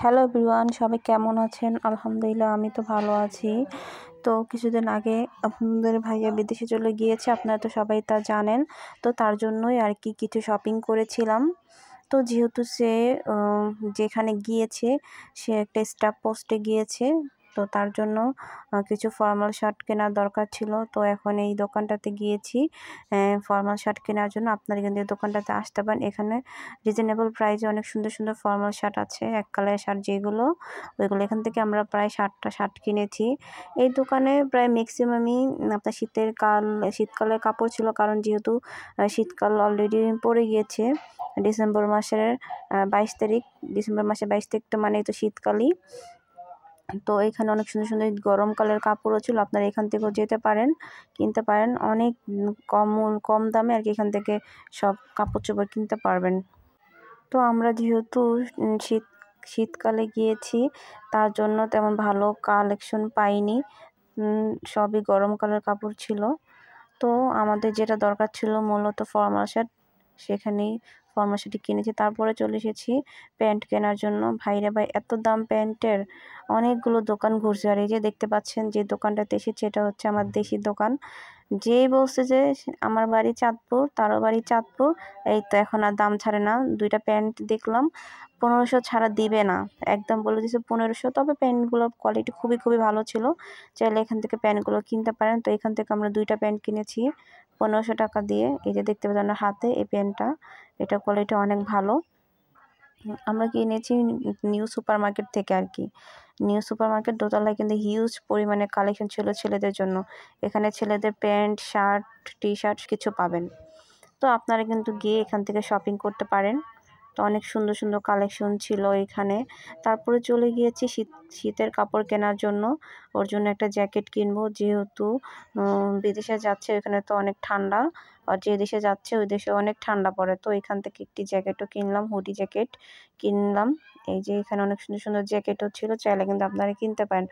Hello everyone, সবাই কেমন আছেন? আলহামদুলিল্লাহ, আমি তো ভালো আছি। তো কিছুদিন আগে আপনাদের ভাইয়া বিদেশে চলে গিয়েছে, আপনারা তো সবাই তা জানেন। তো তার জন্যই আর কি কিছু শপিং করেছিলাম। তো যেহেতু সে যেখানে গিয়েছে সে একটা স্টাফ পোস্টে গিয়েছে, তো তার জন্য কিছু ফর্মাল শার্ট কেনার দরকার ছিল। তো এখন এই দোকানটাতে গিয়েছি ফর্মাল শার্ট কেনার জন্য। আপনারা কিন্তু এই দোকানটাতে আসতে পারেন। এখানে রিজনেবল প্রাইসে অনেক সুন্দর সুন্দর ফর্মাল শার্ট আছে, এক কালারের শার্ট যেগুলো, ওইগুলো এখান থেকে আমরা প্রায় 60টা শার্ট কিনেছি। এই দোকানে প্রায় ম্যাক্সিমামই আপনার শীতকালের কাপড় ছিল, কারণ যেহেতু শীতকাল অলরেডি পড়ে গিয়েছে। ডিসেম্বর মাসের 22 তারিখ, ডিসেম্বর মাসের 22 তারিখ তো মানে তো শীতকালই। তো এখানে অনেক সুন্দর সুন্দর গরমকালের কাপড়ও ছিল, আপনারা এখান থেকেও যেতে পারেন, কিনতে পারেন। অনেক কম দামে আর কি এখান থেকে সব কাপড় চোপড় কিনতে পারবেন। তো আমরা যেহেতু শীতকালে গিয়েছি, তার জন্য তেমন ভালো কালেকশন পাইনি, সবই গরমকালের কাপড় ছিল। তো আমাদের যেটা দরকার ছিল মূলত ফর্মাল শার্ট, সেখানেই ফর্মাল শার্টটি কিনেছি। তারপরে চলে এসেছি প্যান্ট কেনার জন্য। ভাইরে ভাই, এত দাম প্যান্টের! অনেকগুলো দোকান ঘুরছে, আর এই যে দেখতে পাচ্ছেন যে দোকানটাতে এসেছি, এটা হচ্ছে আমার দেশি দোকান। যেই বলছে যে আমার বাড়ি চাঁদপুর, তারও বাড়ি চাঁদপুর, এই তো এখন আর দাম ছাড়ে না। 2টা প্যান্ট দেখলাম 1500 ছাড়া দিবে না, একদম বলে দিয়েছে 1500। তবে প্যান্টগুলোর কোয়ালিটি খুবই খুবই ভালো ছিল, চাইলে এখান থেকে প্যান্টগুলো কিনতে পারেন। তো এখান থেকে আমরা 2টা প্যান্ট কিনেছি 1500 টাকা দিয়ে। এই যে দেখতে পাচ্ছেন হাতে এই প্যান্টটা, এটা কোয়ালিটি অনেক ভালো। আমরা কিনেছি নিউ সুপার মার্কেট থেকে আর কি। নিউ সুপার মার্কেট দোতলায় কিন্তু হিউজ পরিমাণে কালেকশন ছিল ছেলেদের জন্য। এখানে ছেলেদের প্যান্ট, শার্ট, টি শার্ট কিছু পাবেন। তো আপনারা কিন্তু গিয়ে এখান থেকে শপিং করতে পারেন। তো অনেক সুন্দর সুন্দর কালেকশন ছিল এখানে। তারপরে চলে গিয়েছি শীতের কাপড় কেনার জন্য। ওর জন্য একটা জ্যাকেট কিনবো, যেহেতু বিদেশে যাচ্ছে, ওখানে তো অনেক ঠান্ডা, আর যে দেশে যাচ্ছে ওই দেশে অনেক ঠান্ডা পড়ে। তো এখান থেকে একটি জ্যাকেটও কিনলাম, হুডি জ্যাকেট কিনলাম। এই যে এখানে অনেক সুন্দর সুন্দর জ্যাকেটও ছিল, চাইলে কিন্তু আপনারা কিনতে পারেন।